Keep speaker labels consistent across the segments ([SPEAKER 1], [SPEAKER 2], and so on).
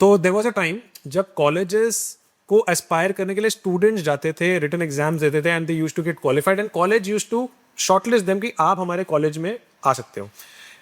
[SPEAKER 1] तो there was a time जब colleges को एस्पायर करने के लिए स्टूडेंट्स जाते थे, रिटन एग्जाम्स देते थे and they used to get qualified and college used to shortlist them कि आप हमारे कॉलेज में आ सकते हो।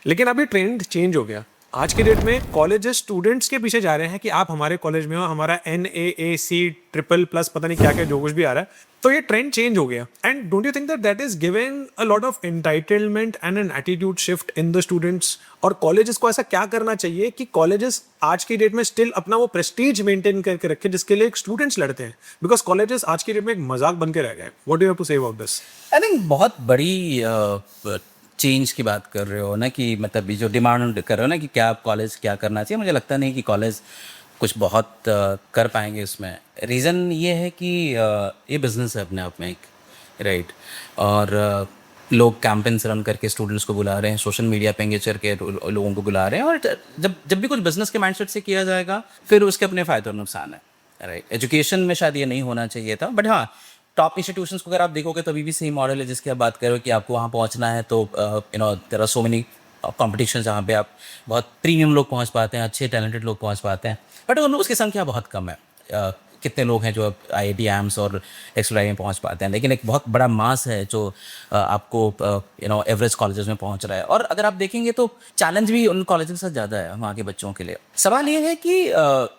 [SPEAKER 1] लेकिन अभी ट्रेंड चेंज हो गया। आज के डेट में कॉलेजेस स्टूडेंट्स के पीछे जा रहे हैं कि आप हमारे कॉलेज में हो, हमारा NAAC ट्रिपल प्लस पता नहीं क्या क्या जो कुछ भी आ रहा है। तो ये ट्रेंड चेंज हो गया and don't you think that that is giving a lot of entitlement and an attitude shift in the students? और कॉलेजेस को ऐसा क्या करना चाहिए कि कॉलेजेस आज की डेट में स्टिल अपना वो प्रेस्टीज मेंटेन करके रखे जिसके लिए स्टूडेंट्स लड़ते हैं? बिकॉज कॉलेजेस आज की डेट में एक मजाक बन के रह गए। What do you have to say about this?
[SPEAKER 2] I think बहुत बड़ी चेंज की बात कर रहे हो ना, कि मतलब ये जो डिमांड कर रहे हो ना कि क्या कॉलेज क्या करना चाहिए, मुझे लगता नहीं कि कॉलेज कुछ बहुत कर पाएंगे उसमें। रीज़न ये है कि ये बिज़नेस है अपने आप में एक, राइट। और लोग कैंपेन्स रन करके स्टूडेंट्स को बुला रहे हैं, सोशल मीडिया पे एंगेज करके लोगों को बुला रहे हैं। और जब भी कुछ बिज़नेस के माइंडसेट से किया जाएगा फिर उसके अपने फ़ायदे और नुकसान है, राइट। एजुकेशन में शायद ये नहीं होना चाहिए था, बट हाँ, टॉप इंस्टीट्यूशंस को अगर आप देखोगे तो अभी भी सेम मॉडल है जिसकी आप बात कर रहे हो कि आपको वहाँ पहुँचना है तो there are so many competition जहाँ पे आप बहुत प्रीमियम लोग पहुँच पाते हैं, अच्छे टैलेंटेड लोग पहुँच पाते हैं, बट उसकी संख्या बहुत कम है। कितने लोग हैं जो IIT एम्स और XLI में पहुंच पाते हैं, लेकिन एक बहुत बड़ा मास है जो आपको एवरेज कॉलेजेस में पहुंच रहा है। और अगर आप देखेंगे तो चैलेंज भी उन कॉलेज के साथ ज़्यादा है वहाँ के बच्चों के लिए। सवाल ये है कि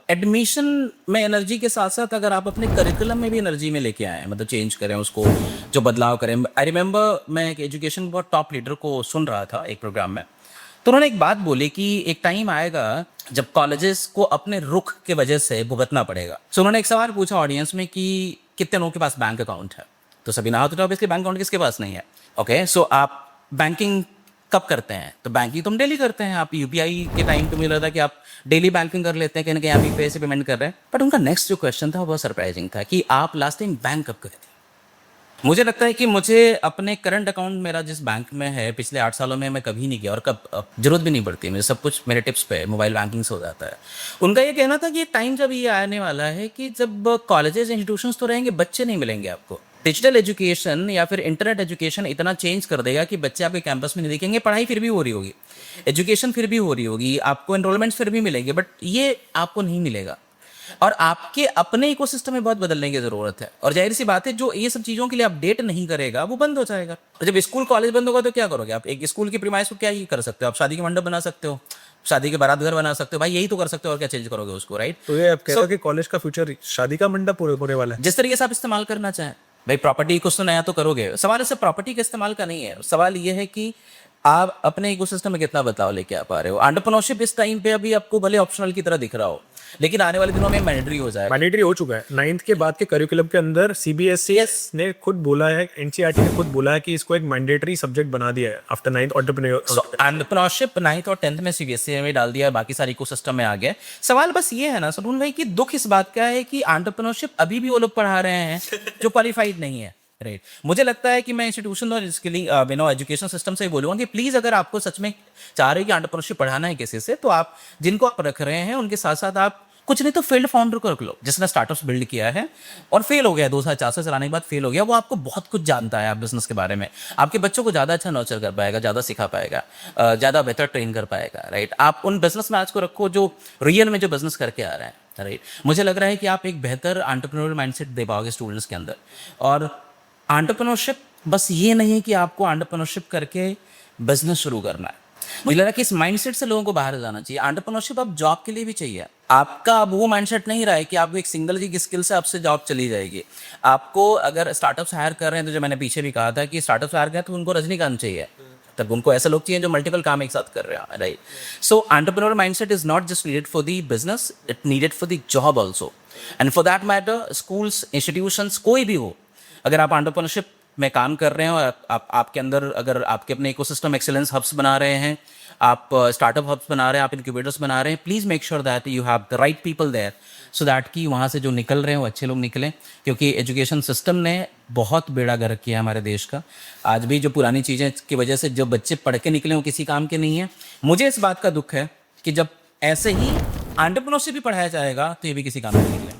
[SPEAKER 2] एडमिशन में एनर्जी के साथ साथ अगर आप अपने करिकुलम में भी एनर्जी में लेके आएँ, मतलब चेंज करें उसको, जो बदलाव करें। आई रिमेंबर मैं एक एजुकेशन बहुत टॉप लीडर को सुन रहा था एक प्रोग्राम में, तो उन्होंने एक बात बोली कि एक टाइम आएगा जब कॉलेजेस को अपने रुख के वजह से भुगतना पड़ेगा। सो उन्होंने एक सवाल पूछा ऑडियंस में कि कितने लोगों के पास बैंक अकाउंट है, तो सभी ना होते, ऑब्वियसली बैंक अकाउंट किसके पास नहीं है। ओके, सो आप बैंकिंग कब करते हैं? तो बैंकिंग तो हम डेली करते हैं। आप UPI के टाइम पे मिल रहा था कि आप डेली बैंकिंग कर लेते हैं, कहीं ना कहीं आप UPI से पेमेंट कर रहे हैं। बट उनका नेक्स्ट जो क्वेश्चन था वो बहुत सरप्राइजिंग था कि आप लास्ट टाइम बैंक कब गए थे। मुझे लगता है कि मुझे अपने करंट अकाउंट मेरा जिस बैंक में है पिछले 8 सालों में मैं कभी नहीं गया, और कब जरूरत भी नहीं पड़ती, मुझे सब कुछ मेरे टिप्स पे मोबाइल बैंकिंग से हो जाता है। उनका ये कहना था कि एक टाइम जब ये आने वाला है कि जब कॉलेजेस इंस्टीट्यूशंस तो रहेंगे, बच्चे नहीं मिलेंगे आपको। डिजिटल एजुकेशन या फिर इंटरनेट एजुकेशन इतना चेंज कर देगा कि बच्चे आपके कैंपस में नहीं दिखेंगे। पढ़ाई फिर भी हो रही होगी, एजुकेशन फिर भी हो रही होगी, आपको एनरोलमेंट्स फिर भी मिलेंगे, बट ये आपको नहीं मिलेगा। और आपके अपने इकोसिस्टम में बहुत बदलने की ज़रूरत है। और जाहिर सी बात है, जो ये सब चीज़ों के लिए अपडेट नहीं करेगा वो बंद हो जाएगा। और जब स्कूल कॉलेज बंद होगा तो क्या करोगे आप? एक स्कूल की प्रीमाइस को क्या ही कर सकते हो आप? शादी के मंडप बना सकते हो, शादी के बारात घर बना सकते हो, भाई यही तो कर सकते हो, और क्या चेंज करोगे उसको, राइट?
[SPEAKER 1] तो ये आप कह रहे हो कि कॉलेज का फ्यूचर शादी का मंडप पूरे वाला है?
[SPEAKER 2] जिस तरीके से आप इस्तेमाल करना चाहें। भाई प्रॉपर्टी कुछ तो नया तो करोगे। सवाल सिर्फ प्रॉपर्टी के इस्तेमाल का नहीं है, सवाल ये है कि आप अपने इकोसिस्टम में कितना बदलाव लेके आ पा रहे हो। एंटरप्रेन्योरशिप इस टाइम पे अभी आपको भले ऑप्शनल की तरह दिख रहा हो, लेकिन आने वाले दिनों में मैंडेटरी हो जाएगा।
[SPEAKER 1] मैंडेटरी हो चुका है 9th के बाद के करिकुलम के अंदर। CBSE ने खुद बोला है, NCERT ने खुद बोला है कि इसको एक मैंडेटरी सब्जेक्ट बना दिया है आफ्टर 9th
[SPEAKER 2] एंटरप्रेन्योरशिप 9th और 10th में CBSE में डाल दिया है, बाकी सारे इकोसिस्टम में आ गया। सवाल बस ये है ना सलून भाई कि दुख इस बात का है कि एंटरप्रेन्योरशिप अभी भी वो लोग पढ़ा रहे हैं जो क्वालिफाइड नहीं है, राइट। मुझे लगता है कि मैं इंस्टीट्यूशन और स्किलिंग एजुकेशन सिस्टम से बोलूँगा कि प्लीज़ अगर आपको सच में चाह रहे हो कि एंटरप्रेन्योरशिप पढ़ाना है किसी से, तो आप जिनको आप रख रहे हैं उनके साथ साथ आप कुछ नहीं तो फील्ड फाउंडर को रख लो जिसने स्टार्टअप्स बिल्ड किया है और फेल हो गया, 2 साल 4 साल चलाने के बाद फेल हो गया। वो आपको बहुत कुछ जानता है आप बिजनेस के बारे में, आपके बच्चों को ज़्यादा अच्छा नर्चर कर पाएगा, ज़्यादा सिखा पाएगा, ज़्यादा बेहतर ट्रेन कर पाएगा, राइट। आप उन बिजनेस मैच को रखो जो रियल में जो बिजनेस करके आ रहे हैं, राइट। मुझे लग रहा है कि आप एक बेहतर एंटरप्रेन्योरल माइंडसेट दे पाओगे स्टूडेंट्स के अंदर। और एंटरप्रेन्योरशिप बस ये नहीं कि आपको एंटरप्रेन्योरशिप करके बिजनेस शुरू करना है। मुझे लग रहा है कि इस माइंडसेट से लोगों को बाहर जाना चाहिए। एंटरप्रेन्योरशिप अब जॉब के लिए भी चाहिए। आपका अब वो माइंडसेट नहीं रहा है कि आपको एक सिंगल की स्किल से आपसे जॉब चली जाएगी। आपको अगर स्टार्टअप्स हायर कर रहे हैं, तो जो मैंने पीछे भी कहा था कि स्टार्टअप्स हायर करें तो उनको रजनीकांत चाहिए, तब उनको ऐसे लोग चाहिए जो मल्टीपल काम एक साथ कर रहे हैं, right. So entrepreneur mindset is not just needed for the business, it needed for the job also. And for that matter schools, institutions, कोई भी हो, अगर आप एंटरप्रेन्योरशिप में काम कर रहे हैं और आपके अंदर अगर आपके अपने इकोसिस्टम एक्सीलेंस हब्स बना रहे हैं, आप स्टार्टअप हब्स बना रहे हैं, आप इनक्यूबेटर्स बना रहे हैं, please make sure that you have the right people there, so that कि वहाँ से जो निकल रहे हैं वो अच्छे लोग निकलें। क्योंकि एजुकेशन सिस्टम ने बहुत बेड़ा गर्क किया है हमारे देश का। आज भी जो पुरानी चीज़ें की वजह से जो बच्चे पढ़ के निकले वो किसी काम के नहीं है। मुझे इस बात का दुख है कि जब ऐसे ही एंटरप्रेन्योरशिप भी पढ़ाया जाएगा तो ये भी किसी काम के नहीं निकले।